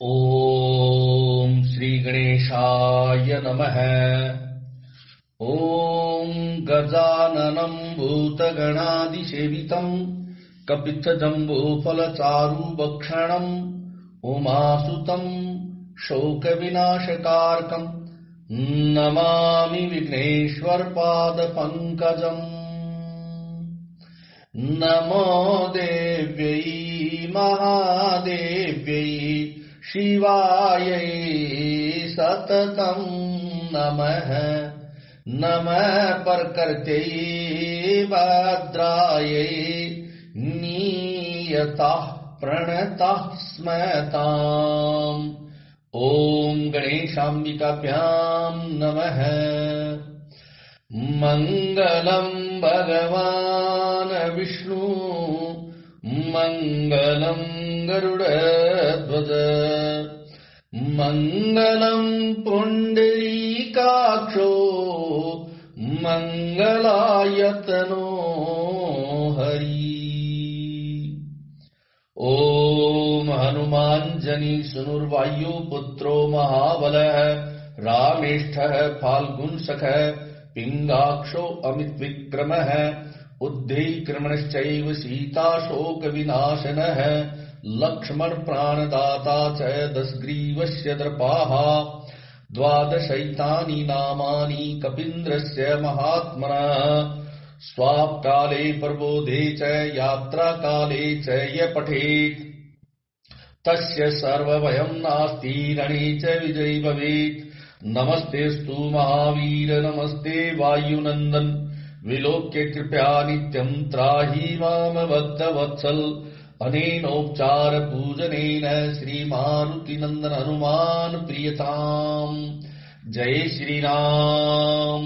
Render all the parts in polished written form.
ओम श्री गणेशाय नमः। ओम गजाननं भूतगणादिसेवितं कपित्थजम्बूफलचारुभक्षणम् उमासुतं शोकविनाशकारकं नमामि विघ्नेश्वरपादपङ्कजम्। नमो देव्यै महादेव्यै शिवायै सततं नमः। नमः प्रकृत्यै भद्रायै नियतः प्रणतः स्मताम्। ॐ गणेशाम्बिकाभ्यां नमः। मंगलम भगवान विष्णु मंगलम गरुड़ध्वज मंगलम पुंडरीकाक्षो मंगलायतनो हरि। ओम हनुमान जनि सुनुर्वायु पुत्रो महाबलः रामेष्ठः फाल्गुन सखः पिंगाक्षो अमित विक्रमः उद्धेक्रमणश्चैव सीता शोक विनाशनः लक्ष्मण प्राणदाता च दशग्रीवस्य दर्पाः द्वादशैतानि नामानि कपीन्द्रस्य महात्मनः स्वापकाले प्रबोधे च यात्राकाले च य पठेत् तस्य सर्वभयं नास्ति रणे च विजयी भवेत्। नमस्तेस्तु महावीर नमस्ते वायुनंदन विलोक्य कृपया नित्यं त्राहि माम भक्तवत्सल। अनेनोपचार पूजनेन श्रीमारुतिनंदन हनुमान प्रियताम्। जय श्री राम।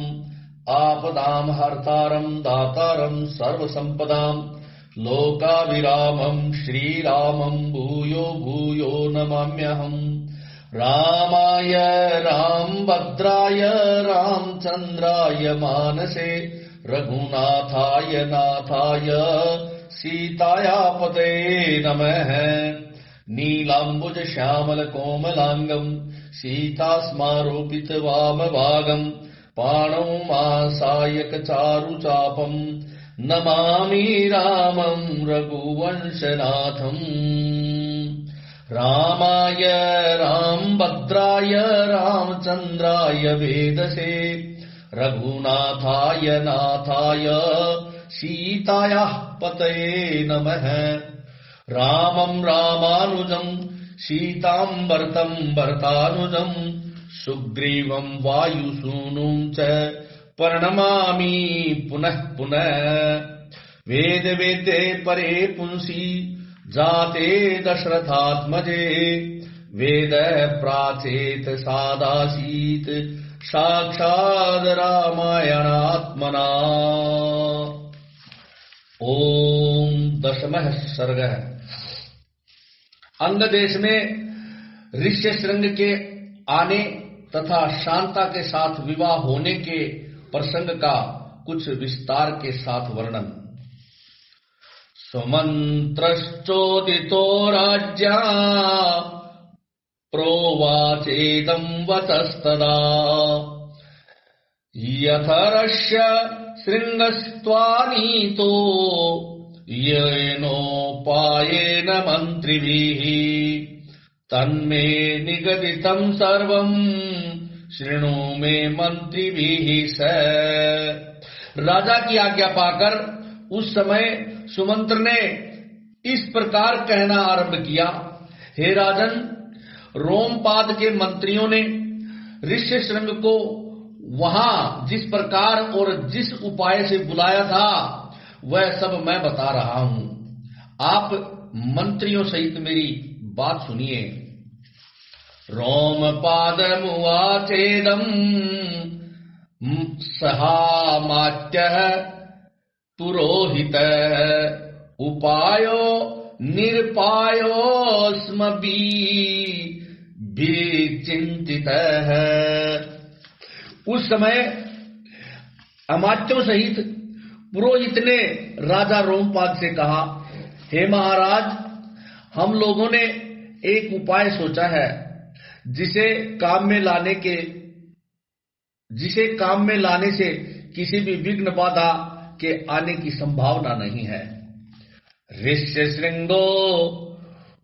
आपदां हर्तारं दातारं सर्वसंपदां लोकाभिरामं श्रीरामं भूयो भूयो नमाम्यहम्। रामाय रामभद्राय रामचंद्राय मानसे रघुनाथाय नाथाय सीताया पतये नमः। नीलाम्बुज श्यामल कोमलांगं सीतास्मारोपित वामभागं पाणौ मासायक चारुचापं नमामि रामं रघुवंशनाथम्। रामाय रामभद्राय रामचंद्राय वेदसे रघुनाथाय नाथाय सीतायाः पतये नमः। रामं रामानुजं सीतां भरतं भरतानुजं सुग्रीवं वायुसूनुं च प्रणमामि पुनः पुनः। वेद वेद्ये परे पुंसि जाते दशरथात्मजे वेद प्राचेत सादासीत साक्षात् रामायणात्मना। ओम दशमः सर्गः। अंग देश में ऋष्यशृंग के आने तथा शांता के साथ विवाह होने के प्रसंग का कुछ विस्तार के साथ वर्णन। सुमंत्रश्चोदितो राज्ञा प्रोवाचेदं वचस्तदा यथरस्य शृंगस्त्वानीतो येनोपायेन मंत्रिभिः तन्मे निगदितं सर्वं शृणु मे मंत्रिभिः स। राजा की आज्ञा पाकर उस समय सुमंत्र ने इस प्रकार कहना आरंभ किया। हे राजन, रोमपाद के मंत्रियों ने ऋष्यशृंग को वहां जिस प्रकार और जिस उपाय से बुलाया था वह सब मैं बता रहा हूं। आप मंत्रियों सहित मेरी बात सुनिए। रोमपादमुवाचेदं सहामात्यः पुरोहितः उपायो निरपायोऽस्मभिर्चिन्तितः। उस समय अमात्यों सहित पुरोहित ने राजा रोमपाद से कहा, हे महाराज, हम लोगों ने एक उपाय सोचा है जिसे काम में लाने से किसी भी विघ्न बाधा के आने की संभावना नहीं है। ऋष्य श्रृंगो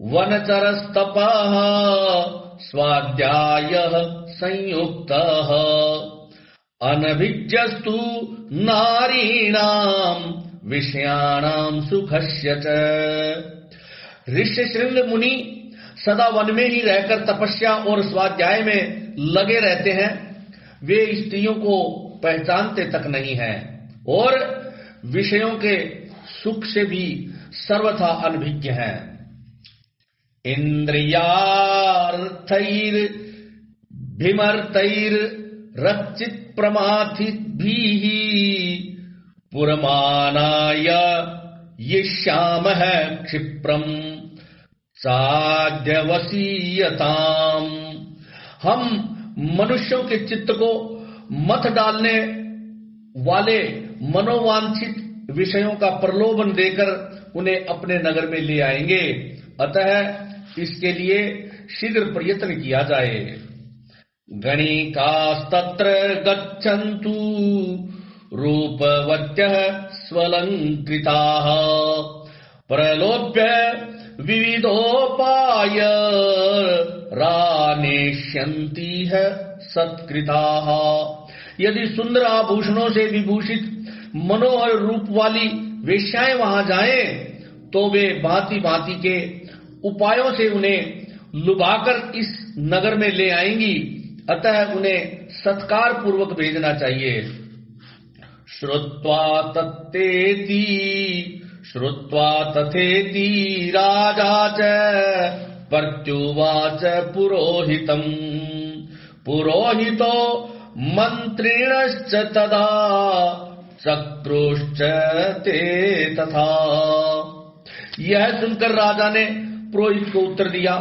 वनचरस्तपः स्वाध्यायः संयुक्तः अनभिज्ञस्तु नारीणाम विषयाणाम सुखस्य च। ऋष्य श्रृंग मुनि सदा वन में ही रहकर तपस्या और स्वाध्याय में लगे रहते हैं। वे स्त्रियों को पहचानते तक नहीं हैं और विषयों के सुख से भी सर्वथा अनभिज्ञ हैं। इंद्रियार्थैर भीमर्तैर रचित प्रमाथिभिः पुरमानाय यिष्यामः क्षिप्रम साध्यवसीयताम। हम मनुष्यों के चित्त को मथ डालने वाले मनोवांछित विषयों का प्रलोभन देकर उन्हें अपने नगर में ले आएंगे। अतः इसके लिए शीघ्र प्रयत्न किया जाए। गणिकास्तत्र गच्छन्तु रूपवत्यः स्वलंकृताः प्रलोभ्य विविधोपाय रानेष्यन्ति है सत्कृताः। यदि सुंदर आभूषणों से विभूषित मनोहर रूप वाली वेश्याएं वहां जाएं तो वे भांति भांति के उपायों से उन्हें लुभाकर इस नगर में ले आएंगी। अतः उन्हें सत्कार पूर्वक भेजना चाहिए। श्रुत्वा तथेति राजा च प्रत्युवाच पुरोहितम् पुरोहितो मंत्रिणश्च तदा चक्रुश्च ते तथा। यह सुनकर राजा ने पुरोहित को उत्तर दिया,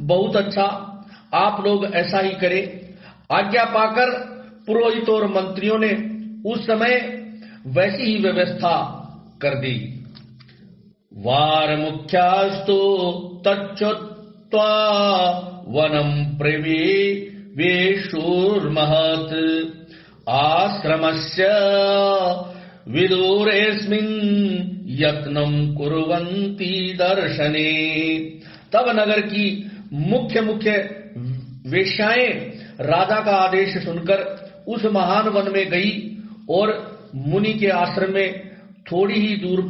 बहुत अच्छा, आप लोग ऐसा ही करें। आज्ञा पाकर पुरोहित और मंत्रियों ने उस समय वैसी ही व्यवस्था कर दी। वार मुख्यास्तु तच्चुत्वा वनम प्रविवेशुर्महत् आश्रमस्य विदूरेऽस्मिन् यत्नं कुर्वन्ति दर्शने। तब नगर की मुख्य वेश्याएं राजा का आदेश सुनकर उस महान वन में गई और मुनि के आश्रम से थोड़ी ही दूर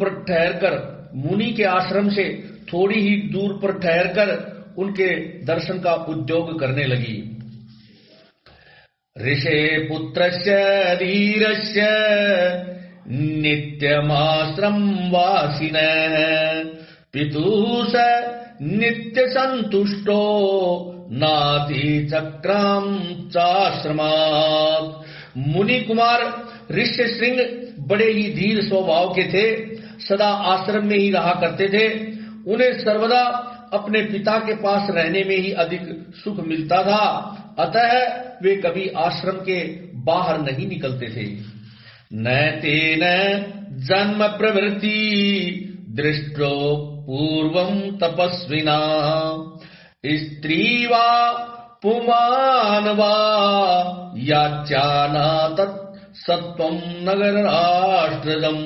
पर ठहरकर उनके दर्शन का उद्योग करने लगी। ऋषे पुत्रस्य धीरस्य नित्यमाश्रम वासिनः पितुः स नित्य संतुष्टो नाति चक्राम चाश्रमात्। मुनि कुमार ऋष्य श्रृंग बड़े ही धीर स्वभाव के थे, सदा आश्रम में ही रहा करते थे। उन्हें सर्वदा अपने पिता के पास रहने में ही अधिक सुख मिलता था। अतः वे कभी आश्रम के बाहर नहीं निकलते थे। न तेन जन्म प्रवृत्ति दृष्टो पूर्वं तपस्विना स्त्री वा पुमान वा याच्याना तत् सत्वं नगर राष्ट्रदम।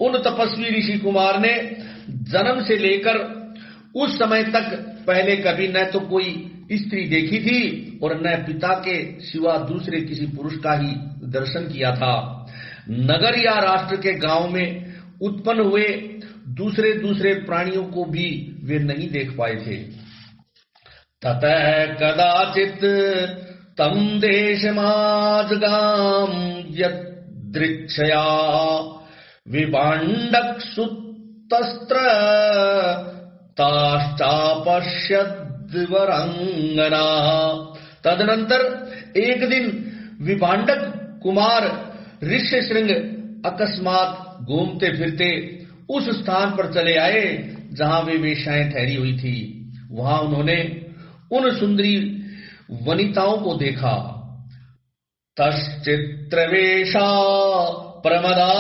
उन तपस्वी ऋषि कुमार ने जन्म से लेकर उस समय तक पहले कभी न तो कोई स्त्री देखी थी और न पिता के सिवा दूसरे किसी पुरुष का ही दर्शन किया था। नगर या राष्ट्र के गांव में उत्पन्न हुए दूसरे प्राणियों को भी वे नहीं देख पाए थे। ततः कदाचित तम देशमाजगाम यदृच्छया विभाण्डक सुतस्त्र ताश्चापश्यद्वरंगना। तदनंतर एक दिन विभाण्डक कुमार ऋष्य श्रृंग अकस्मात घूमते फिरते उस स्थान पर चले आए जहां वे वेश्याएं ठहरी हुई थी। वहां उन्होंने उन सुंदरी वनिताओं को देखा। तश्चित्रवेशा प्रमदा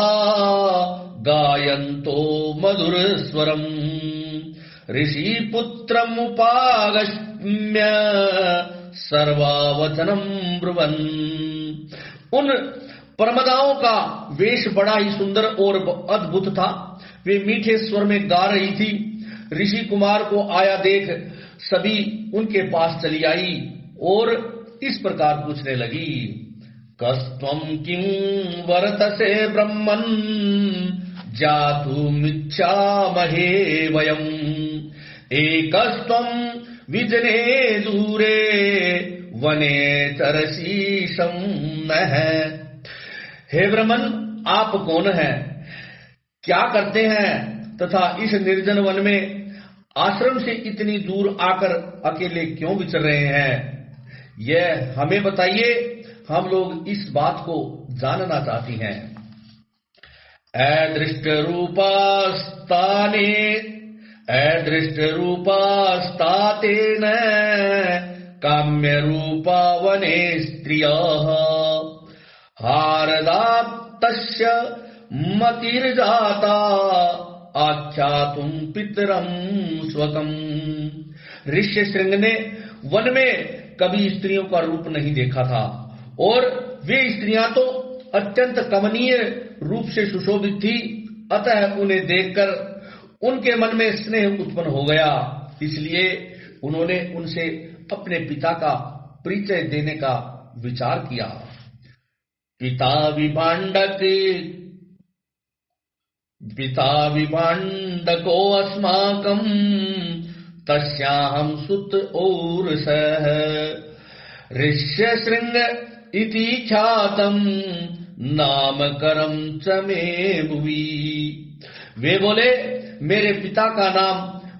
गायन्तो मधुर स्वरम ऋषि पुत्रमुपागम्य सर्वावचनम ब्रुवन्। उन परमदाओं का वेश बड़ा ही सुंदर और अद्भुत था। वे मीठे स्वर में गा रही थी। ऋषि कुमार को आया देख सभी उनके पास चली आई और इस प्रकार पूछने लगी, कस्त्वं किं वर्तसे ब्रह्मन् जातुमिच्छामहे वयम् एकस्त्वं विजने दूरे वने चरसीशं नः। हे ब्रह्मन, आप कौन हैं, क्या करते हैं तथा इस निर्जन वन में आश्रम से इतनी दूर आकर अकेले क्यों विचर रहे हैं, यह हमें बताइए, हम लोग इस बात को जानना चाहती हैं। अदृष्ट रूपास्तातेन काम्य रूपा वने स्त्रियः हारदाप्तस्य मतिर्जाता आख्यातुं पितरं स्वकम्। ऋष्यशृंग ने वन में कभी स्त्रियों का रूप नहीं देखा था और वे स्त्रियां तो अत्यंत कमनीय रूप से सुशोभित थी, अतः उन्हें देखकर उनके मन में स्नेह उत्पन्न हो गया। इसलिए उन्होंने उनसे अपने पिता का परिचय देने का विचार किया। पिता विभाण्डको अस्माकं तस्याहं सुत औरसः ऋष्यशृंग इति ख्यातम नामकरम च मे भुवि। वे बोले, मेरे पिता का नाम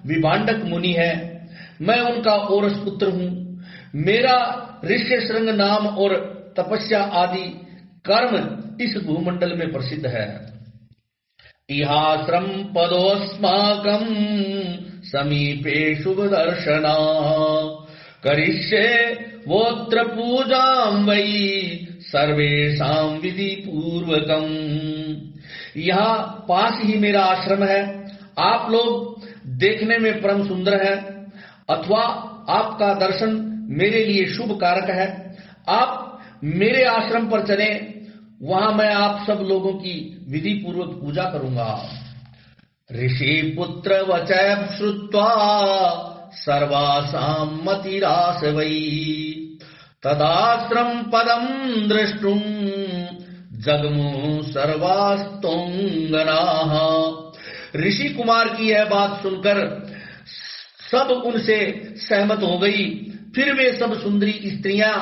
विभाण्डक मुनि है, मैं उनका औरस पुत्र हूँ। मेरा ऋष्यशृंग नाम और तपस्या आदि कर्म इस भूमंडल में प्रसिद्ध है। इहाश्रम पदोस्माकं समीपे शुभ दर्शना करिष्ये वोत्र पूजां वै सर्वेषां विधि पूर्वकम। यहाँ पास ही मेरा आश्रम है, आप लोग देखने में परम सुंदर हैं, अथवा आपका दर्शन मेरे लिए शुभ कारक है। आप मेरे आश्रम पर चले, वहां मैं आप सब लोगों की विधि पूर्वक पूजा करूंगा। ऋषि पुत्र वचः श्रुत्वा सर्वासां मतिरास वै तदाश्रम पदं द्रष्टुं जगमु सर्वास्तोंगनाः। ऋषि कुमार की यह बात सुनकर सब उनसे सहमत हो गई। फिर वे सब सुंदरी स्त्रियां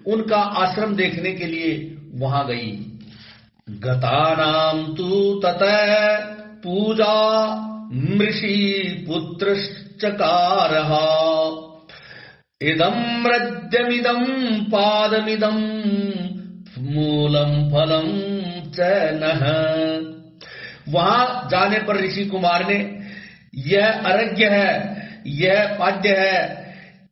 उनका आश्रम देखने के लिए वहां गई। गतानां तु ततः पूजा मृषि पुत्रश्चकारः इदं रज्यमिदं पादमिदं मूलं फलं च नः। वहां जाने पर ऋषि कुमार ने, यह अर्घ्य है, यह पाद्य है,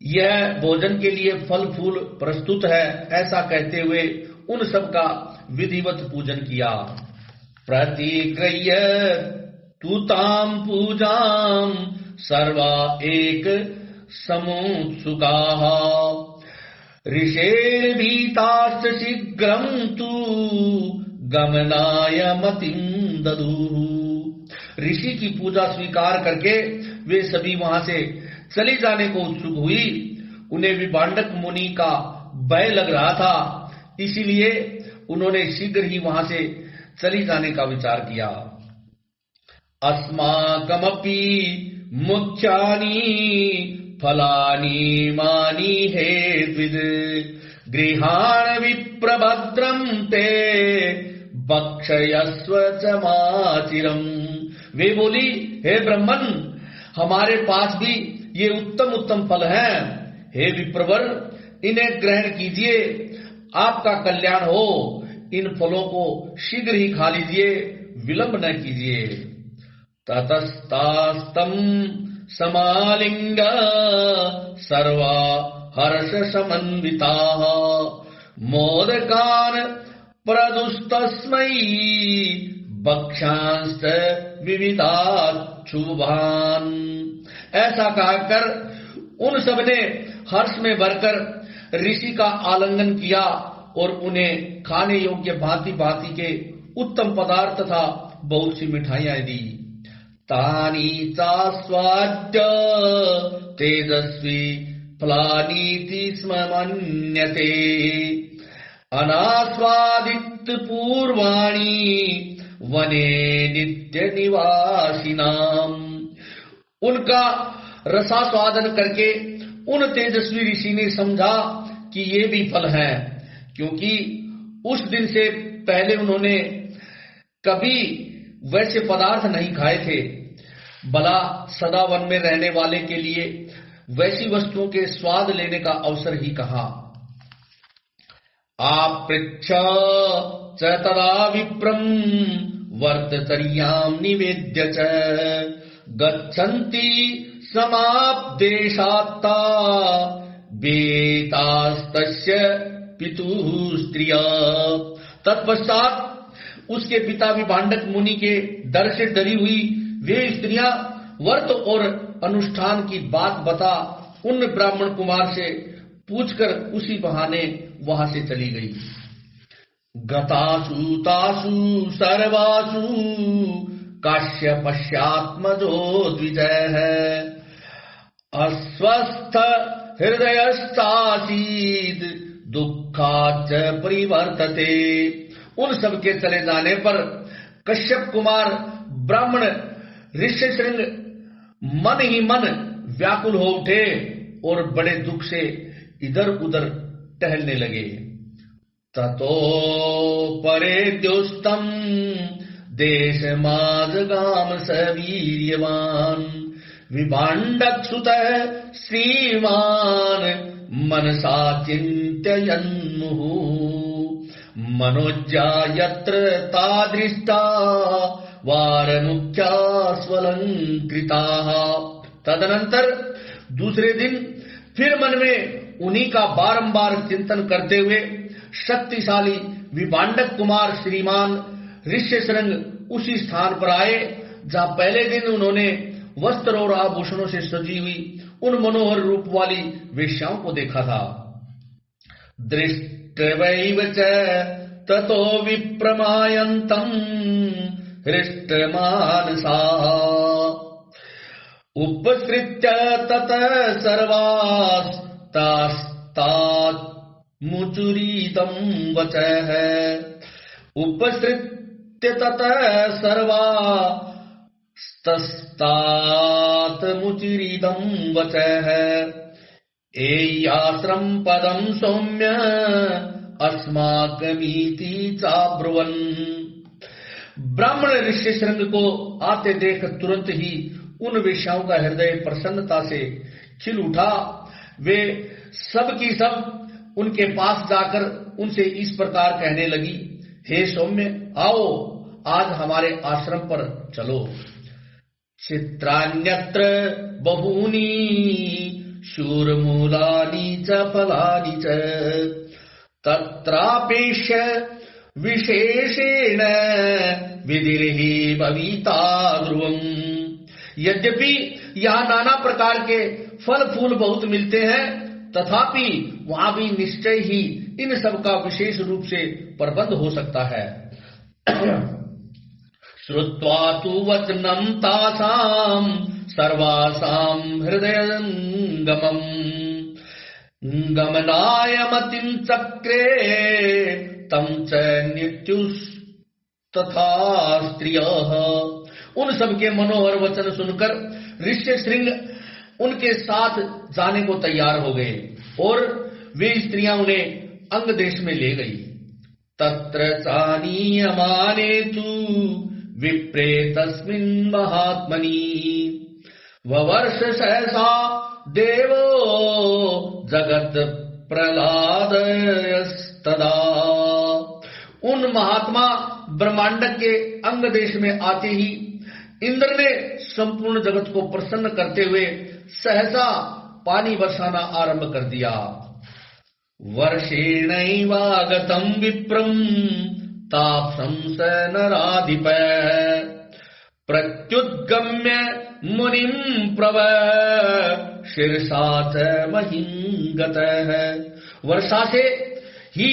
यह भोजन के लिए फल फूल प्रस्तुत है, ऐसा कहते हुए उन सब का विधिवत पूजन किया। प्रतिगृह्य तुतां पूजां सर्वा एक समुत्सुकाः ऋषेर्भीताश्च शीघ्रं तु गमनाय मतिं ददुः। ऋषि की पूजा स्वीकार करके वे सभी वहां से चली जाने को उत्सुक हुई। उन्हें विभाण्डक मुनि का भय लग रहा था, इसीलिए उन्होंने शीघ्र ही वहां से चली जाने का विचार किया। अस्माकमपि मुख्यानि फलानि मानि हे द्विज गृहाण विप्रभद्रं ते भक्षयस्व च माचिरम्। वे बोली, हे ब्रह्मन, हमारे पास भी ये उत्तम उत्तम फल हैं। हे विप्रवर, इन्हें ग्रहण कीजिए, आपका कल्याण हो। इन फलों को शीघ्र ही खा लीजिए, विलंब न कीजिए। ततस्तास्तं समालिंग सर्वा हर्ष समन्विताः मोदकान् प्रदुस्तस्मै भक्षांश्च विविधाच्छुभान्। ऐसा कहकर उन सब ने हर्ष में भरकर ऋषि का आलिंगन किया और उन्हें खाने योग्य भांति भांति के उत्तम पदार्थ तथा बहुत सी मिठाइयां दी। तानी चास्वाद्य तेजस्वी फलानीति स्म मन्यते अनास्वादित पूर्वाणी वने नित्य निवासिनाम। उनका रसास्वादन करके उन तेजस्वी ऋषि ने समझा कि ये भी फल है, क्योंकि उस दिन से पहले उन्होंने कभी वैसे पदार्थ नहीं खाए थे। भला सदा वन में रहने वाले के लिए वैसी वस्तुओं के स्वाद लेने का अवसर ही कहा। आपृच्छ च तदा विप्रम वर्तचर्यां निवेद्य च गच्छन्ति समाप्देशात्ता बेतास्तस्य पितुः स्त्रिया। तत्पश्चात उसके पिता विभांडक मुनि के डर से डरी हुई वे स्त्रियां व्रत और अनुष्ठान की बात बता उन ब्राह्मण कुमार से पूछकर उसी बहाने वहां से चली गई। गतासु तासु सर्वासु काश्यपश्यात्मजो द्विजः अस्वस्थ हृदयश्चासीद दुःखाच्च परिवर्तते। उन सब के चले जाने पर कश्यप कुमार ब्राह्मण ऋष्यशृंग मन ही मन व्याकुल हो उठे और बड़े दुख से इधर उधर टहलने लगे। ततो परे द्योस्तम देशमाजगाम सवीर्यवान विभाण्डक सुतः श्रीमान मनसा चिन्तयन्मुहुः मनोज्जा यत्र तादृष्टा वारमुख्या स्वलंकृताः। तदनंतर दूसरे दिन फिर मन में उन्हीं का बारंबार चिंतन करते हुए शक्तिशाली विभांडक कुमार श्रीमान ऋष्यशृंग उसी स्थान पर आए जहां पहले दिन उन्होंने वस्त्र और आभूषणों से सजी हुई उन मनोहर रूप वाली वेश्याओं को देखा था। दृष्टवैव च ततो विप्रमायन्तम् हृष्टमानसा उपसृत्य ततः सर्वास्तास्तात् मुचुरितं वचः उपसृत्य ततः सर्वास्तस्तात् मुचुरितं वचः एयाश्रम पदम सौम्य अस्माकमीति चाब्रुवन्। ब्राह्मण ऋष्यशृंग को आते देख तुरंत ही उन वेश्याओं का हृदय प्रसन्नता से खिल उठा। वे सब की सब उनके पास जाकर उनसे इस प्रकार कहने लगी, हे सौम्य, आओ आज हमारे आश्रम पर चलो। चित्रान्यत्र बहूनि शूरमूलानि च फलानि च तत्रापेक्ष्य विशेषेण विधिर्हि भविता ध्रुवम्। यद्यपि यहाँ नाना प्रकार के फल फूल बहुत मिलते हैं, तथापि वहां भी निश्चय ही इन सब का विशेष रूप से प्रबंध हो सकता है। श्रुत्वा तु वचनं तासां सर्वासां हृदयंगमम् गमनाय मतिं चक्रे तं च नित्युस्तथा स्त्रियः। उन सबके मनोहर वचन सुनकर ऋष्यशृंग उनके साथ जाने को तैयार हो गए और वे स्त्रियां उन्हें अंग देश में ले गई। तत्र चानीयमाने तु विप्रे तस्मिन् महात्मनि ववर्ष सहसा देवो जगत प्रहलादयस्तदा। उन महात्मा ब्रह्मांडक के अंग देश में आते ही इंद्र ने संपूर्ण जगत को प्रसन्न करते हुए सहसा पानी बरसाना आरंभ कर दिया। वर्षेणैवागतं विप्रं तापसं स नराधिप प्रत्युद्गम्य मुनिम प्रव शीर्षाथ महिंगत है। वर्षा से ही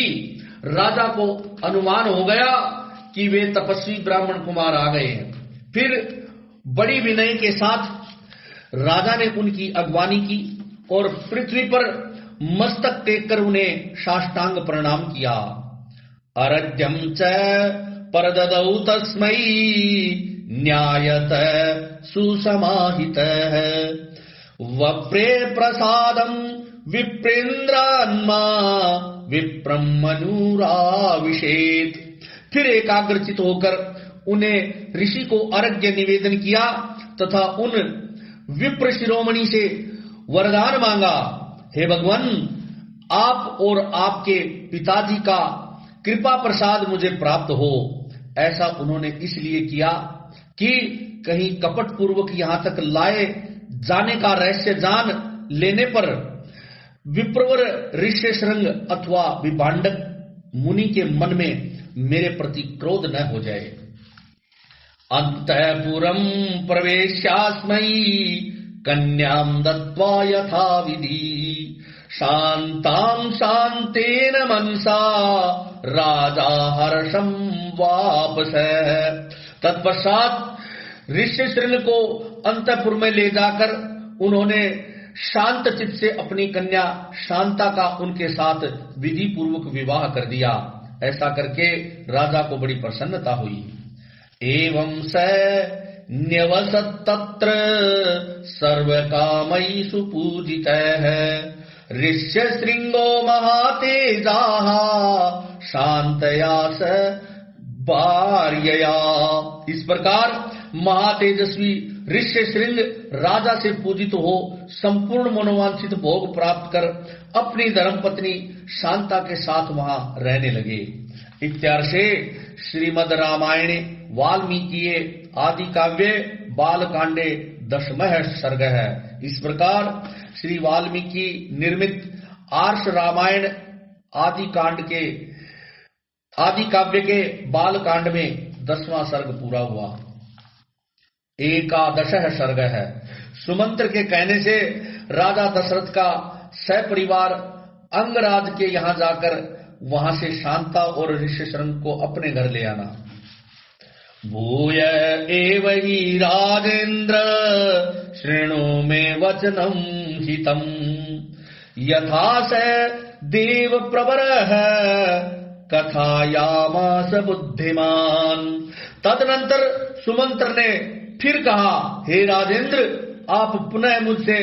राजा को अनुमान हो गया कि वे तपस्वी ब्राह्मण कुमार आ गए हैं। फिर बड़ी विनय के साथ राजा ने उनकी अगवानी की और पृथ्वी पर मस्तक टेक कर उन्हें साष्टांग प्रणाम किया। अरध्यम च परददौ तस्मै न्यायत सुसमाहित वप्रे प्रसादम विप्रेन्द्रान्मा विप्रम मनुराविषेत। फिर एकाग्रचित होकर उन्हें ऋषि को अर्घ्य निवेदन किया तथा उन विप्र शिरोमणि से वरदान मांगा, हे भगवान, आप और आपके पिताजी का कृपा प्रसाद मुझे प्राप्त हो। ऐसा उन्होंने इसलिए किया कि कहीं कपट पूर्वक यहां तक लाए जाने का रहस्य जान लेने पर विप्रवर ऋष्यशृंग अथवा विभांडक मुनि के मन में मेरे प्रति क्रोध न हो जाए। अंतःपुरं प्रवेश्यास्मै कन्यां दत्त्वा यथा विधि शान्तां शान्तेन मनसा राजा हर्षं वापस। तत्पश्चात ऋष्यशृंग को अंतःपुर में ले जाकर उन्होंने शांत चित्त से अपनी कन्या शांता का उनके साथ विधि पूर्वक विवाह कर दिया। ऐसा करके राजा को बड़ी प्रसन्नता हुई। एवं स न्यवसत् तत्र सर्वकामैषु पूजितः ऋष्यशृंगो महातेजाः शांतया स भार्यया। इस प्रकार महातेजस्वी ऋष्यशृंग राजा से पूजित हो संपूर्ण मनोवांछित भोग प्राप्त कर अपनी धर्मपत्नी शांता के साथ वहां रहने लगे। इत्यार्षे श्रीमद् रामायणे वाल्मीकि आदि काव्ये बालकांडे 10वां सर्ग है। इस प्रकार श्री वाल्मीकि निर्मित आर्ष रामायण आदि काव्य के बालकांड में 10वां सर्ग पूरा हुआ। 11 सर्ग है। सुमंत्र के कहने से राजा दशरथ का सपरिवार अंगराज के यहां जाकर वहां से शांता और ऋष्यशृंग को अपने घर ले आना। भूय एव हि राजेन्द्र शृणु मे वचनं हितं यथा स देव प्रवरः कथायामास बुद्धिमान। तदनंतर सुमंत्र ने फिर कहा, हे राजेंद्र, आप पुनः मुझसे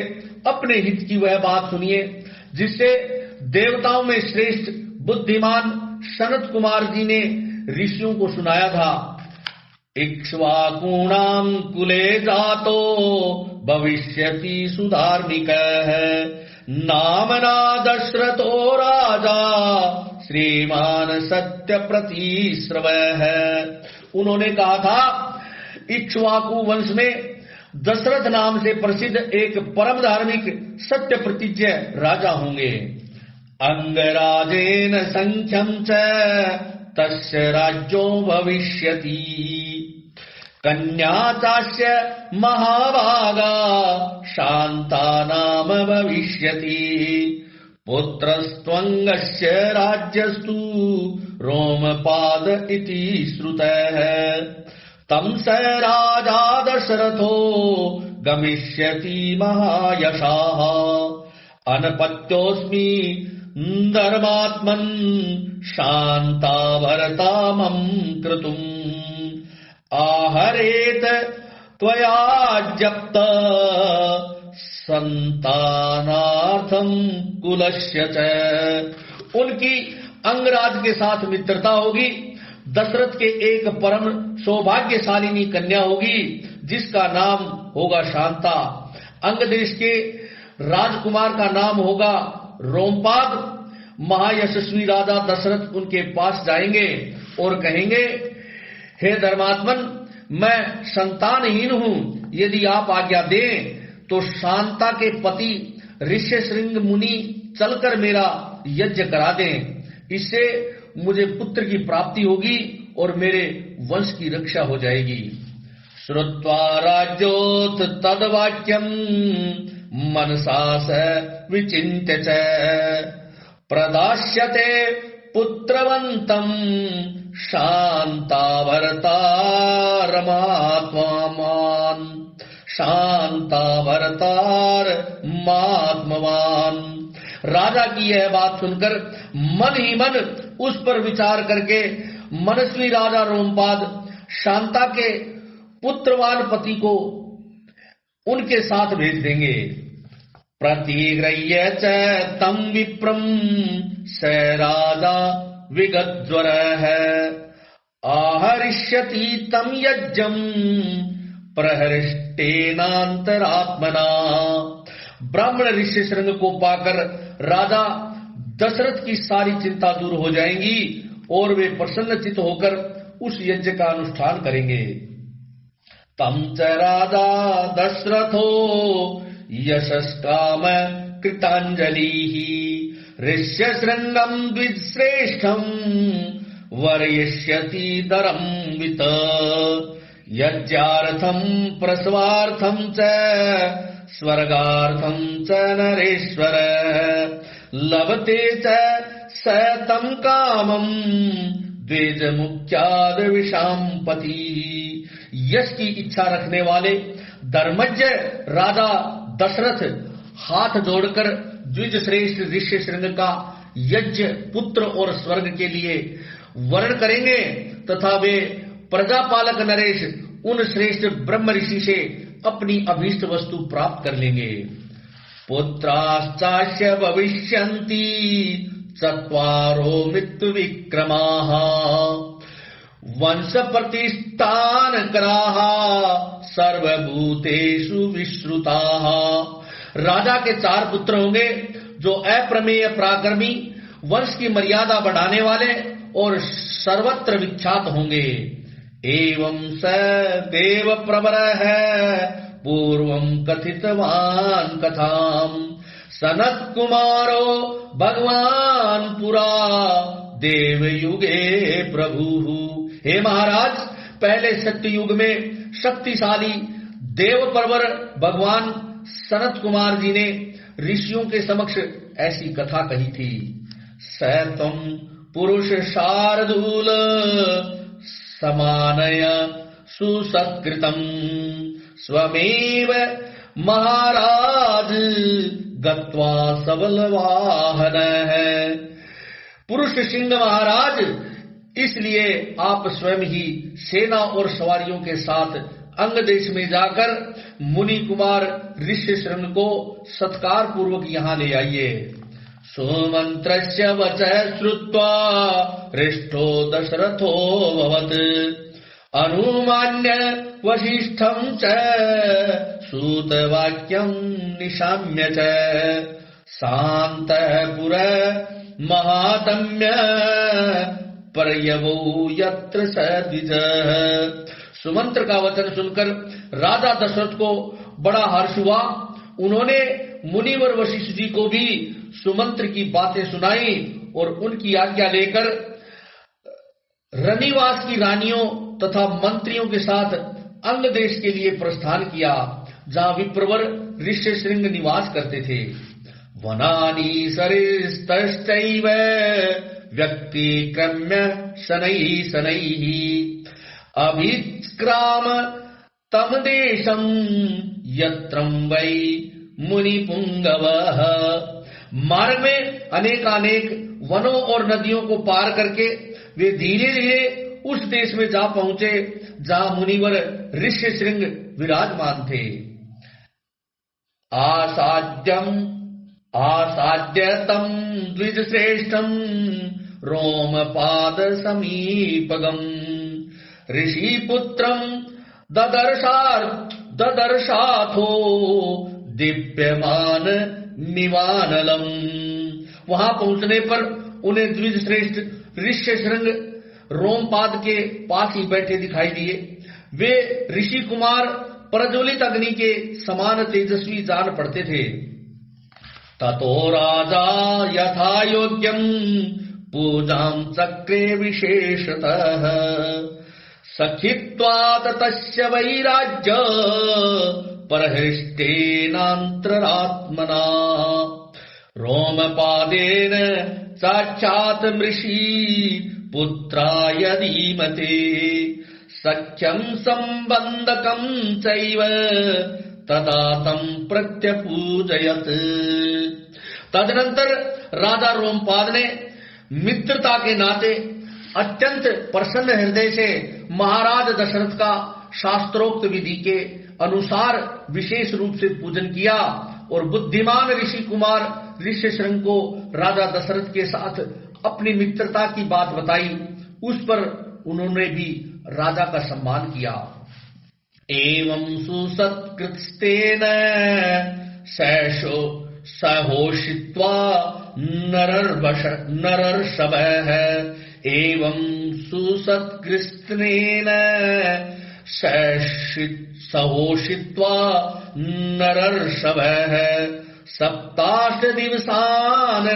अपने हित की वह बात सुनिए जिससे देवताओं में श्रेष्ठ बुद्धिमान सनत कुमार जी ने ऋषियों को सुनाया था। इक्ष्वाकूणां कुले जातो भविष्यति सुधार्मिकः नामना दशरथो राजा श्रीमान सत्य प्रतिश्रवः। उन्होंने कहा था, इक्ष्वाकु वंश में दशरथ नाम से प्रसिद्ध एक परम धार्मिक सत्य प्रतिज्ञ राजा होंगे। अंगराजेन संख्यं च तस्य राज्यो भविष्यति कन्या चास्य महाभागा शांता नाम भविष्यति पुत्रस्त्वंगस्य राज्यस्तु रोमपाद इति श्रुतः तं स राजा दशरथो गमिष्यति महायशाः अनपत्योऽस्मि धर्मात्मन् शांता भरता मम क्रतुम् आहरेत त्वया जप्त संतानार्थम कुलस्य च। उनकी अंगराज के साथ मित्रता होगी। दशरथ के एक परम सौभाग्यशालिनी कन्या होगी जिसका नाम होगा शांता। अंग देश के राजकुमार का नाम होगा रोमपाद। महायशस्वी राजा दशरथ उनके पास जाएंगे और कहेंगे, हे धर्मात्मन, मैं संतानहीन हूं। यदि आप आज्ञा दें तो शांता के पति ऋष्यशृंग मुनि चलकर मेरा यज्ञ करा दें। इससे मुझे पुत्र की प्राप्ति होगी और मेरे वंश की रक्षा हो जाएगी। श्रुत्वा राज्योत तद्वाक्यम् मनसा स विचिन्त्य च प्रदास्यते पुत्रवन्तम् शान्तावरतारमात्मावान् शान्तावरतारमात्मवान्। राजा की यह बात सुनकर मन ही मन उस पर विचार करके मनस्वी राजा रोमपाद शांता के पुत्रवान पति को उनके साथ भेज देंगे। प्रतिगृह्य च तं विप्रं स राजा विगतज्वरः आहरिष्यति तं यज्ञं प्रहृष्टेनान्तरात्मना। ब्राह्मण ऋषि श्रृंग को पाकर राजा दशरथ की सारी चिंता दूर हो जाएंगी और वे प्रसन्नचित होकर उस यज्ञ का अनुष्ठान करेंगे। तम च राजा दशरथो यशस्काम कृतांजलिः ऋष्यशृङ्गं द्विजश्रेष्ठं वर्यष्यति दरं वित यज्ञार्थं प्रसवार्थं च स्वर्गार्थं च नरेश्वर लभते च स तं कामं द्विजमुख्याद विशाम्पति। यश की इच्छा रखने वाले धर्मज्ञ राजा दशरथ हाथ जोड़कर द्विज श्रेष्ठ ऋष्य श्रृंग का यज्ञ पुत्र और स्वर्ग के लिए वर्ण करेंगे तथा वे प्रजापालक नरेश उन श्रेष्ठ ब्रह्म ऋषि से अपनी अभीष्ट वस्तु प्राप्त कर लेंगे। पुत्राश्चास्य भविष्यन्ति चत्वारो मृत्यु विक्रमाः वंश प्रतिष्ठानकराः सर्वभूतेषु विश्रुताः। राजा के 4 पुत्र होंगे जो अप्रमेय पराक्रमी वंश की मर्यादा बढ़ाने वाले और सर्वत्र विख्यात होंगे। एवं स देव प्रवरः पूर्वं कथितवान् कथाम् सनत कुमारो भगवान पुरा देव युगे प्रभु। हे महाराज, पहले सत्य युग में शक्तिशाली देव परवर भगवान सनत कुमार जी ने ऋषियों के समक्ष ऐसी कथा कही थी। सतम पुरुष शार्दूल समानय सुसत्कृतम स्वमेव महाराज गत्वा सबलवाहन है। पुरुष सिंह महाराज, इसलिए आप स्वयं ही सेना और सवारियों के साथ अंग देश में जाकर मुनि कुमार ऋष्य शृंग को सत्कार पूर्वक यहाँ ले आइए। सुमंत्रस्य वचः श्रुत्वा हृष्टो दशरथो भवत् अनुमान्य वसिष्ठं च सूतवाक्यं निशाम्य च शान्तः पुर महात्म्य पर्यवो यत्र स द्विजः। सुमंत्र का वचन सुनकर राजा दशरथ को बड़ा हर्ष हुआ। उन्होंने मुनिवर वशिष्ठ जी को भी सुमंत्र की बातें सुनाई और उनकी आज्ञा लेकर रनिवास की रानियों तथा मंत्रियों के साथ अंग देश के लिए प्रस्थान किया, जहां विप्रवर ऋष्य श्रृंग निवास करते थे। वनानि सरिस्तश्चैव व्यक्तिक्रम्य शनैः शनैः अभिक्राम तम देशं यत्रं वै मुनिपुंगवः। मार्ग में अनेकानेक वनों और नदियों को पार करके वे धीरे धीरे उस देश में जा पहुंचे जहां मुनिवर ऋष्य श्रृंग विराजमान थे। आसाद्यतम द्विज श्रेष्ठम रोमपाद समीपगम ऋषि पुत्रम ददर्शाथो दिव्यमान निवानलम। वहां पहुंचने पर उन्हें द्विज श्रेष्ठ ऋष्य शृंग रोमपाद के पास ही बैठे दिखाई दिए। वे ऋषि कुमार प्रज्वलित अग्नि के समान तेजस्वी जान पड़ते थे। ततो राजा यथा योग्यम पूजां चक्रे विशेषतः सखित्वात् तस्य वैराज्य परहृष्टेनान्तरात्मना रोमपादेन साक्षात् मृषि पुत्राय धीमते सख्यं संबंधकं चैव तदा तं प्रत्यपूजयत्। तदनंतर राजा रोमपाद ने मित्रता के नाते अत्यंत प्रसन्न हृदय से महाराज दशरथ का शास्त्रोक्त विधि के अनुसार विशेष रूप से पूजन किया और बुद्धिमान ऋषि कुमार ऋष्यशृंग को राजा दशरथ के साथ अपनी मित्रता की बात बताई। उस पर उन्होंने भी राजा का सम्मान किया। एवं सुसत्कृतेन सहोषित्वा नरर्षभः एवं सुसत्कृतेन सहोषित्वा नरर्षभः सप्ताष्ट दिवसान्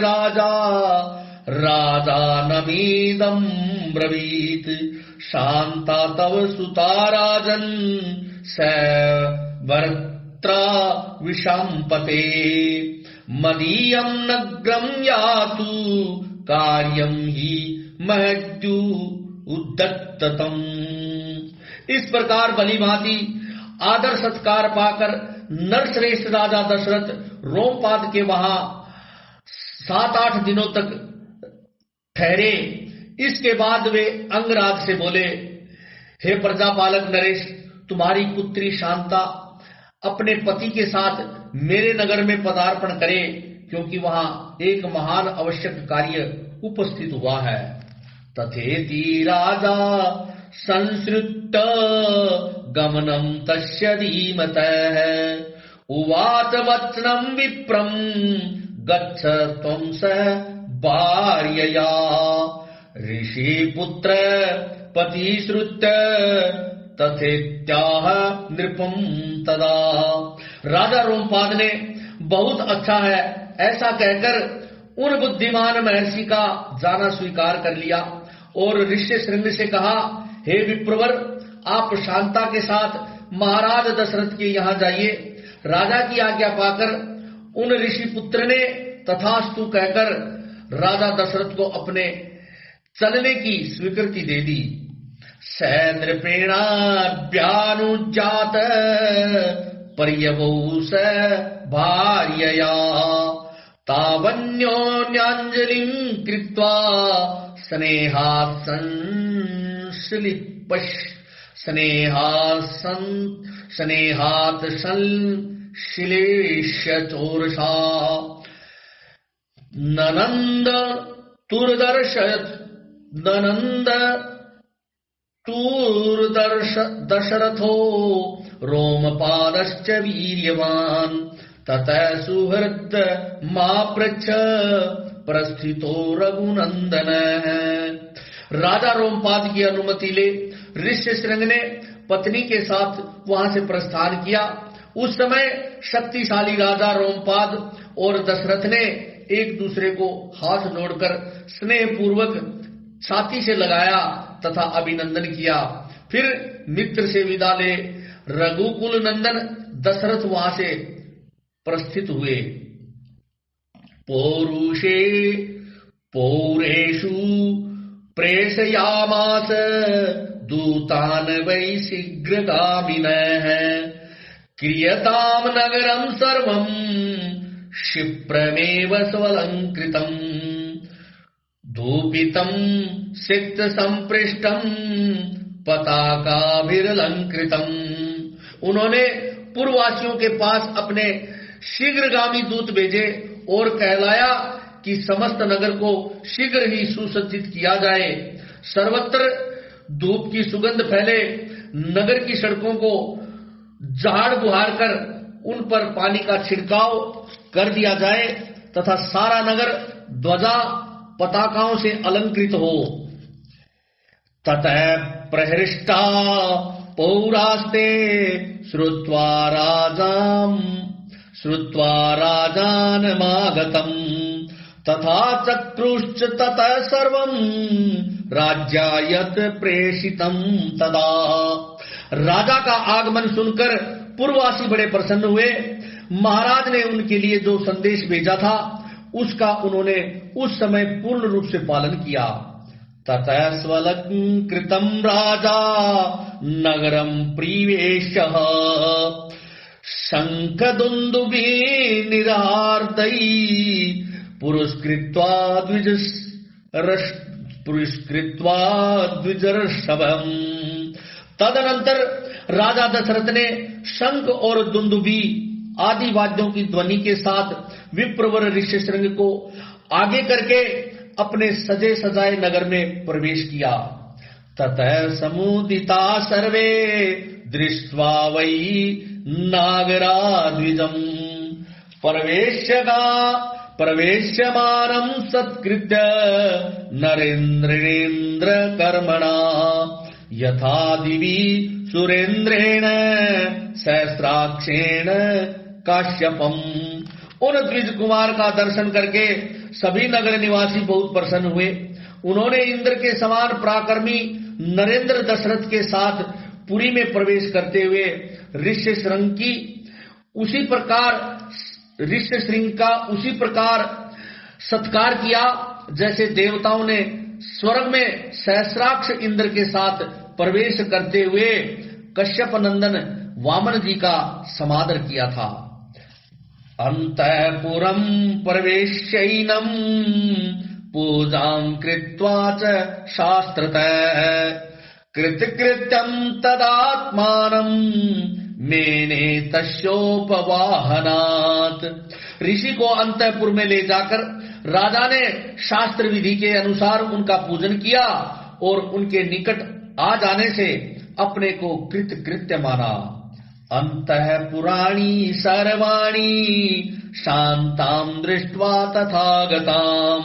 राजानमीदं ब्रवीत् शान्ता तव सुता राजन् स वर्त्रा विशाम्पते मदीयं नग्रं यातु कार्यं हि महद्यु उद्दत्ततम्। इस प्रकार भलीभांति आदर सत्कार पाकर नरश्रेष्ठ राजा दशरथ रोमपाद के वहां 7-8 दिनों तक ठहरे। इसके बाद वे अंगराज से बोले, हे प्रजापालक नरेश, तुम्हारी पुत्री शांता अपने पति के साथ मेरे नगर में पदार्पण करे, क्योंकि वहां एक महान आवश्यक कार्य उपस्थित हुआ है। तथेति राजा संसृत गमनम तस्य धीमतः उवाच वचनं विप्रं गच्छ त्वं स भार्यया ऋषिपुत्र पतिश्रुत्य तथेत्याह नृपं तदा। राजा रोमपाद ने बहुत अच्छा है ऐसा कहकर उन बुद्धिमान महर्षि का जाना स्वीकार कर लिया और ऋष्यशृंग से कहा, हे विप्रवर, आप शांता के साथ महाराज दशरथ के यहाँ जाइए। राजा की आज्ञा पाकर उन ऋषि पुत्र ने तथास्तु कहकर राजा दशरथ को अपने चलने की स्वीकृति दे दी। सैन्द्रपेणाभ्यानुजात पर्यवौ स भार्यया तावन्योन्याञ्जलिं कृत्वा स्नेहात् संश्लेष्य चोरसा ननंद दशरथो रोमपादश्च वीर्यवान् ततः सुहृद मापृच्छ प्रस्थितो रघुनंदन। राजा रोमपाद की अनुमति ले ऋष्यशृंग ने पत्नी के साथ वहां से प्रस्थान किया। उस समय शक्तिशाली राजा रोमपाद और दशरथ ने एक दूसरे को हाथ जोड़कर स्नेह पूर्वक छाती से लगाया तथा अभिनंदन किया। फिर मित्र से विदा ले रघुकुल नंदन दशरथ वहां से प्रस्थित हुए। पौरेषु प्रेषयामास दूतान वै शीघ्रगामिनः क्रियतां नगरं सर्वं क्षिप्रमेव स्वलंकृतम् धूपितं सिक्त संपृष्टं पताकाभिरलंकृतम्। उन्होंने पूर्ववासियों के पास अपने शीघ्रगामी दूत भेजे और कहलाया कि समस्त नगर को शीघ्र ही सुसज्जित किया जाए। सर्वत्र धूप की सुगंध फैले, नगर की सड़कों को झाड़ बुहार कर उन पर पानी का छिड़काव कर दिया जाए तथा सारा नगर ध्वजा पताकाओं से अलंकृत हो। ततः प्रहृष्टा पौरास्ते श्रुत्वा राजानमागतम् तथा चक्रुश्च ततः सर्वं राज्यायत प्रेषितम तदा। राजा का आगमन सुनकर पुरवासी बड़े प्रसन्न हुए। महाराज ने उनके लिए जो संदेश भेजा था उसका उन्होंने उस समय पूर्ण रूप से पालन किया। ततः स्वलंकृतं राजा नगरं प्रीवेशः शंखदुन्दुभी निरार्दई पुरस्कृत्वा द्विजर्षभम्। तदनंतर राजा दशरथ ने शंख और दुंदुभी आदि वाद्यों की ध्वनि के साथ विप्रवर ऋष्यशृंग को आगे करके अपने सजे सजाए नगर में प्रवेश किया। ततः समुदिता सर्वे दृष्ट्वा वै नागराद्विजम् प्रवेश्यमानं सत्कृत्य नरेन्द्रेन्द्र कर्मणा यथा दिवि सुरेन्द्रेण सहस्राक्षेण काश्यपम। उन द्विज कुमार का दर्शन करके सभी नगर निवासी बहुत प्रसन्न हुए। उन्होंने इंद्र के समान पराक्रमी नरेंद्र दशरथ के साथ पुरी में प्रवेश करते हुए ऋष्यशृंग का उसी प्रकार सत्कार किया जैसे देवताओं ने स्वर्ग में सहस्राक्ष इंद्र के साथ प्रवेश करते हुए कश्यप नंदन वामन जी का समादर किया था। अंतःपुरं प्रवेश्यैनं पूजां कृत्वा च शास्त्रतः कृतकृत्यं तदात्मानं मेने तस्योपवाहनात्। ऋषि को अंतःपुर में ले जाकर राजा ने शास्त्र विधि के अनुसार उनका पूजन किया और उनके निकट आ जाने से अपने को कृतकृत्य माना। अंतःपुराणि सर्वाणि शान्तां दृष्ट्वा तथागतां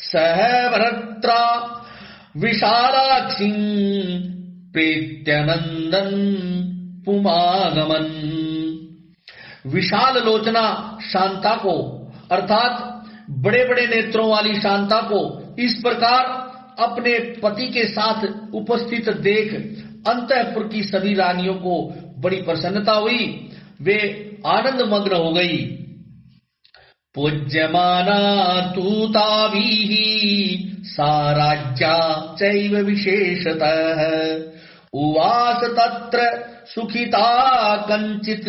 सह भर्त्रा विशालाक्षीं प्रीत्यनंदन पुमागमन। विशाल लोचना शांता को अर्थात बड़े बड़े नेत्रों वाली शांता को इस प्रकार अपने पति के साथ उपस्थित देख अंतःपुर की सभी रानियों को बड़ी प्रसन्नता हुई। वे आनंद मग्न हो गई। पूज्यमाना तूताभिः सा राज्ञा चैव विशेषतः उवास तत्र सुखिता कंचित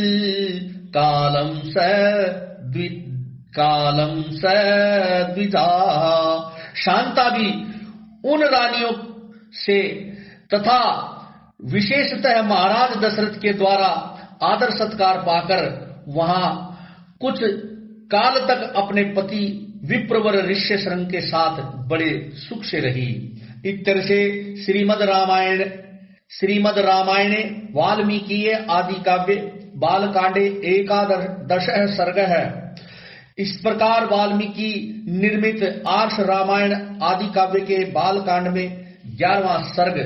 कालं स द्विजा। शांता भी उन रानियों से तथा विशेषतः महाराज दशरथ के द्वारा आदर सत्कार पाकर वहां कुछ काल तक अपने पति विप्रवर ऋष्यशृंग के साथ बड़े सुख से रही। इस तरह से श्रीमद रामायणे वाल्मीकि आदि काव्य बालकांडे एकादश सर्ग है। इस प्रकार वाल्मीकि निर्मित आर्ष रामायण आदि काव्य के बालकांड में 11वां सर्ग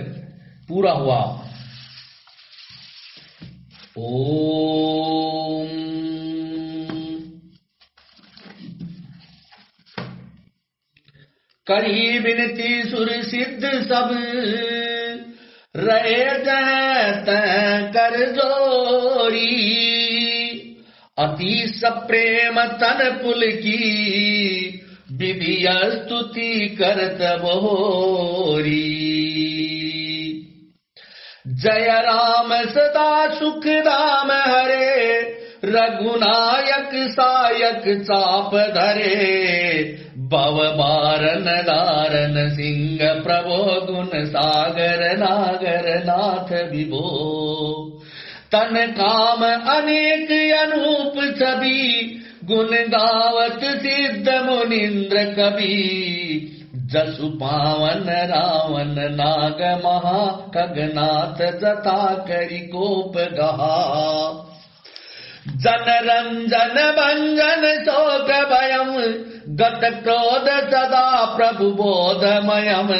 पूरा हुआ। ओम करी बिनती सुर सिद्ध सब रहे जहत कर जोरी अति सप्रेम तन पुल की विधि स्तुति करत बहोरी। जय राम सदा सुख धाम हरे रघुनायक सायक चाप धरे भव बारन दारन सिंह प्रभो गुण सागर नागर नाथ विभो। तन काम अनेक अनूप छवि गुण गावत सिद्ध मुनिंद्र कवि। जसु पावन रावण नाग महा खगनाथ जता करि कोप गहा। जन रंजन भंजन शोक भयम गत क्रोध सदा प्रभु बोधमयम।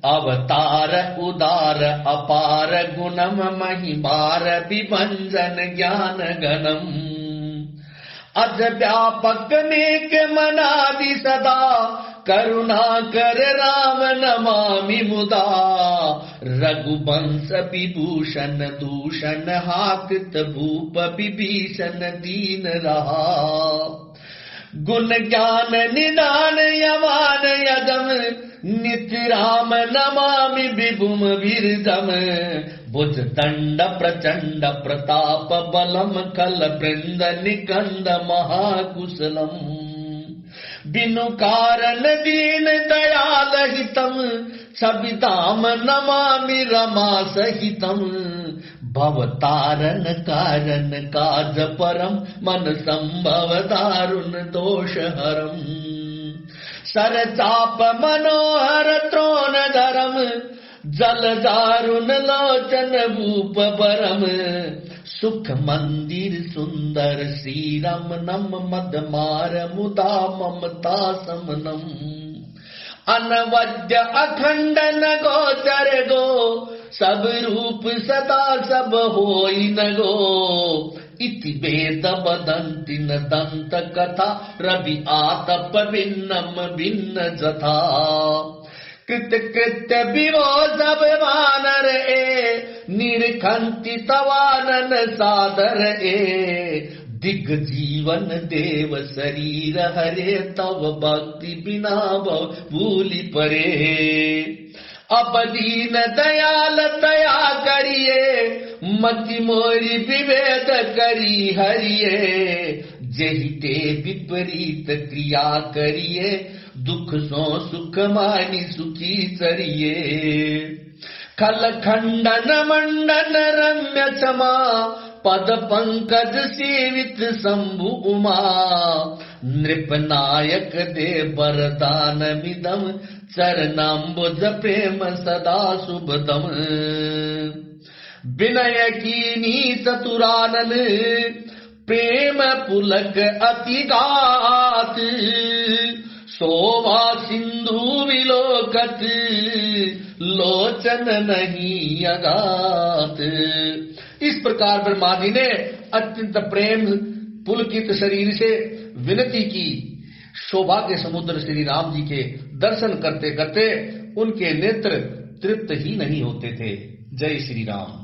अवतार उदार अपार गुणम महिमार विभंजन ज्ञान गणम। अज व्यापक में के मनादि सदा, करुणा कर राम नमामि मुदा। रघुवंश विभूषण दूषण, हाकित भूप विभीषण दीन रहा। गुण ज्ञान निदान यमान यदम, नित्य राम नमामि विभुम विरदम। भुज दंड प्रचंड प्रताप बलम, कल वृंद निकंद महाकुशलम। बिनु कारण दीन दयाल हितम, छविताम नमामि रमा सहितम। भवतारण कारण काज परम, मन संभव दारुण दोष हरम। सर चाप मनोहर त्रोण धरम, जल दारुण लोचन भूप बरम। सुख मंदिर सुंदर श्री रमनम, मद मार मुदा ममता समनम। अनवद्य अखंड न गोचर गो, सब रूप सदा सब होई न गो। इति वेद वदन्ति न दंत कथा, रवि आतप भिन्नम भिन्न जथा। कृत कृत्य विभो सब वानर ए, निरखंति तवानन सादर ए। दिग जीवन देव शरीर हरे, तव भक्ति बिना भव भूलि परे। अब दीन दयाल दया करिए, मति मोरी विवेद करी हरिये। जेहि ते विपरीत क्रिया करिए, दुख सो सुख मानी सुखी चरिए। खल खंडन मंडन रम्य क्षमा, पद पंकज सेवित शंभु उमा। नृप नायक दे वरदान मिदम, चरणाम्बुज प्रेम सदा शुभदम। विनय कीनी चतुरानन, प्रेम पुलक अति गात। शोभा सिंधु विलोकत, लोचन नहीं अगात। इस प्रकार ब्रह्मा जी ने अत्यंत प्रेम पुलकित शरीर से विनती की। शोभा के समुद्र श्री राम जी के दर्शन करते करते उनके नेत्र तृप्त ही नहीं होते थे। जय श्री राम।